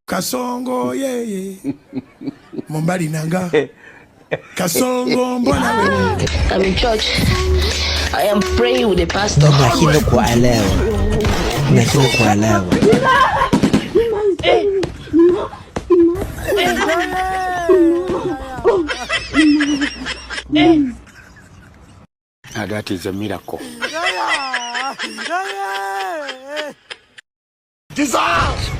Kasongo yeye Mombali nanga Kasongo mbona wewe. I'm in church. I am praying with the pastor. Lakini kuelewa. Lakini kuelewa. That is a miracle. Jesus!